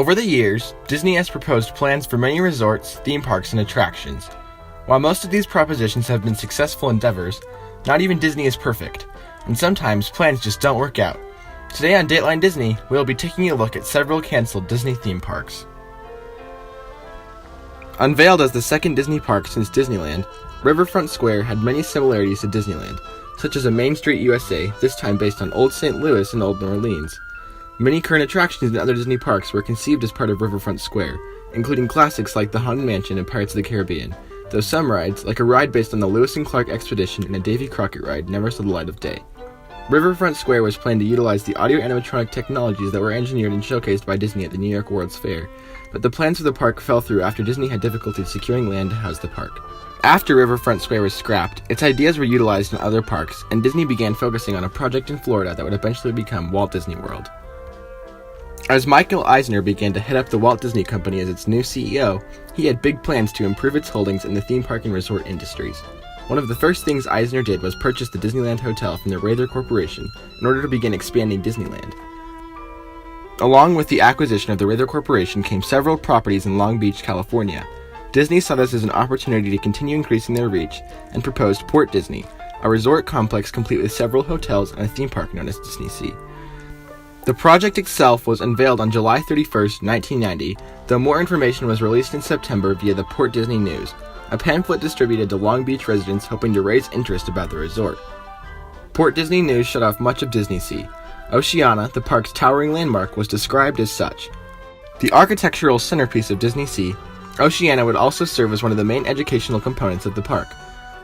Over the years, Disney has proposed plans for many resorts, theme parks, and attractions. While most of these propositions have been successful endeavors, not even Disney is perfect, and sometimes plans just don't work out. Today on Dateline Disney, we will be taking a look at several canceled Disney theme parks. Unveiled as the second Disney park since Disneyland, Riverfront Square had many similarities to Disneyland, such as a Main Street USA, this time based on Old St. Louis and Old New Orleans. Many current attractions in other Disney parks were conceived as part of Riverfront Square, including classics like the Haunted Mansion and Pirates of the Caribbean, though some rides, like a ride based on the Lewis and Clark Expedition and a Davy Crockett ride, never saw the light of day. Riverfront Square was planned to utilize the audio animatronic technologies that were engineered and showcased by Disney at the New York World's Fair, but the plans for the park fell through after Disney had difficulty securing land to house the park. After Riverfront Square was scrapped, its ideas were utilized in other parks, and Disney began focusing on a project in Florida that would eventually become Walt Disney World. As Michael Eisner began to head up the Walt Disney Company as its new CEO, he had big plans to improve its holdings in the theme park and resort industries. One of the first things Eisner did was purchase the Disneyland Hotel from the Rather Corporation in order to begin expanding Disneyland. Along with the acquisition of the Rather Corporation came several properties in Long Beach, California. Disney saw this as an opportunity to continue increasing their reach and proposed Port Disney, a resort complex complete with several hotels and a theme park known as Disney Sea. The project itself was unveiled on July 31st, 1990, though more information was released in September via the Port Disney News, a pamphlet distributed to Long Beach residents hoping to raise interest about the resort. Port Disney News shut off much of Disney Sea. Oceana, the park's towering landmark, was described as such. The architectural centerpiece of Disney Sea, Oceana would also serve as one of the main educational components of the park.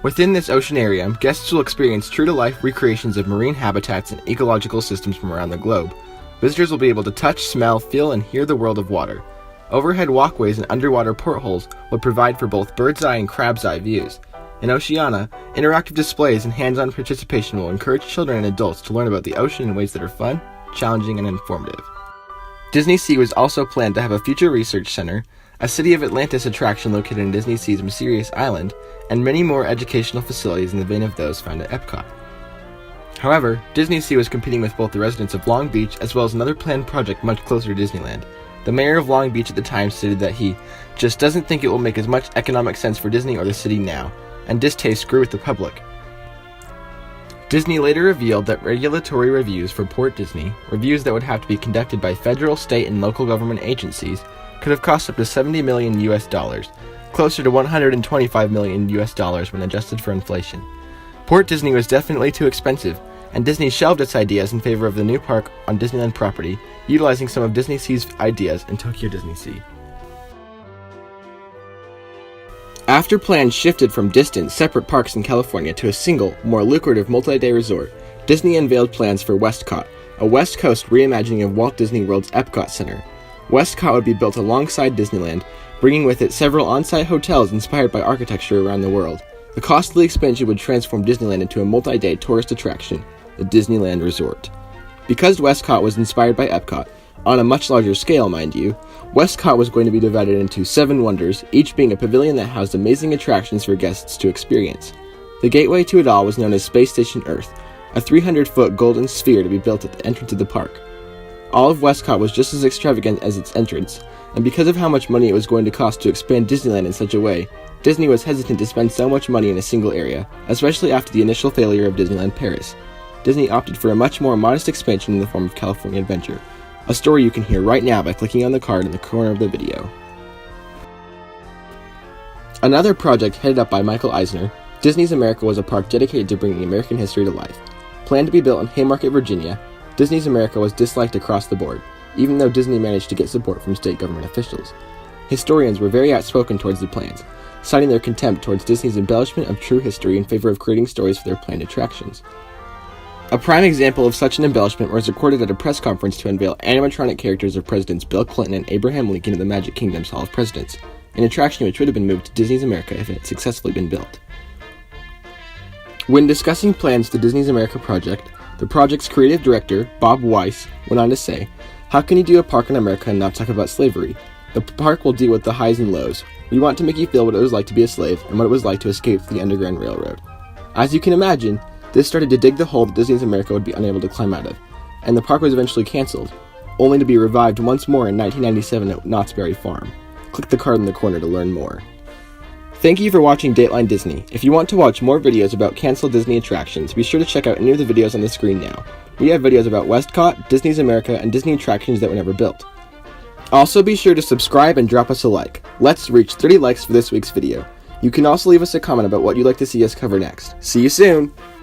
Within this oceanarium, guests will experience true-to-life recreations of marine habitats and ecological systems from around the globe. Visitors will be able to touch, smell, feel, and hear the world of water. Overhead walkways and underwater portholes will provide for both bird's-eye and crab's-eye views. In Oceana, interactive displays and hands-on participation will encourage children and adults to learn about the ocean in ways that are fun, challenging, and informative. Disney Sea was also planned to have a future research center, a City of Atlantis attraction located in Disney Sea's Mysterious Island, and many more educational facilities in the vein of those found at Epcot. However, Disney Sea was competing with both the residents of Long Beach as well as another planned project much closer to Disneyland. The mayor of Long Beach at the time stated that he just doesn't think it will make as much economic sense for Disney or the city now, and distaste grew with the public. Disney later revealed that regulatory reviews for Port Disney, reviews that would have to be conducted by federal, state, and local government agencies, could have cost up to $70 million, closer to $125 million when adjusted for inflation. Port Disney was definitely too expensive, and Disney shelved its ideas in favor of the new park on Disneyland property, utilizing some of Disney Sea's ideas in Tokyo Disney Sea. After plans shifted from distant, separate parks in California to a single, more lucrative multi-day resort, Disney unveiled plans for Westcott, a West Coast reimagining of Walt Disney World's Epcot Center. Westcott would be built alongside Disneyland, bringing with it several on-site hotels inspired by architecture around the world. The costly expansion would transform Disneyland into a multi-day tourist attraction, the Disneyland Resort. Because Westcott was inspired by Epcot, on a much larger scale, mind you, Westcott was going to be divided into 7 wonders, each being a pavilion that housed amazing attractions for guests to experience. The gateway to it all was known as Space Station Earth, a 300-foot golden sphere to be built at the entrance of the park. All of Westcott was just as extravagant as its entrance, and because of how much money it was going to cost to expand Disneyland in such a way, Disney was hesitant to spend so much money in a single area, especially after the initial failure of Disneyland Paris. Disney opted for a much more modest expansion in the form of California Adventure, a story you can hear right now by clicking on the card in the corner of the video. Another project headed up by Michael Eisner, Disney's America was a park dedicated to bringing American history to life. Planned to be built in Haymarket, Virginia, Disney's America was disliked across the board, even though Disney managed to get support from state government officials. Historians were very outspoken towards the plans, citing their contempt towards Disney's embellishment of true history in favor of creating stories for their planned attractions. A prime example of such an embellishment was recorded at a press conference to unveil animatronic characters of Presidents Bill Clinton and Abraham Lincoln in the Magic Kingdom's Hall of Presidents, an attraction which would have been moved to Disney's America if it had successfully been built. When discussing plans to Disney's America project, the project's creative director, Bob Weiss, went on to say, "How can you do a park in America and not talk about slavery? The park will deal with the highs and lows. We want to make you feel what it was like to be a slave and what it was like to escape the Underground Railroad." As you can imagine, this started to dig the hole that Disney's America would be unable to climb out of, and the park was eventually canceled. only to be revived once more in 1997 at Knott's Berry Farm. Click the card in the corner to learn more. Thank you for watching Dateline Disney. If you want to watch more videos about canceled Disney attractions, be sure to check out any of the videos on the screen now. We have videos about Westcott, Disney's America, and Disney attractions that were never built. Also be sure to subscribe and drop us a like. Let's reach 30 likes for this week's video. You can also leave us a comment about what you'd like to see us cover next. See you soon!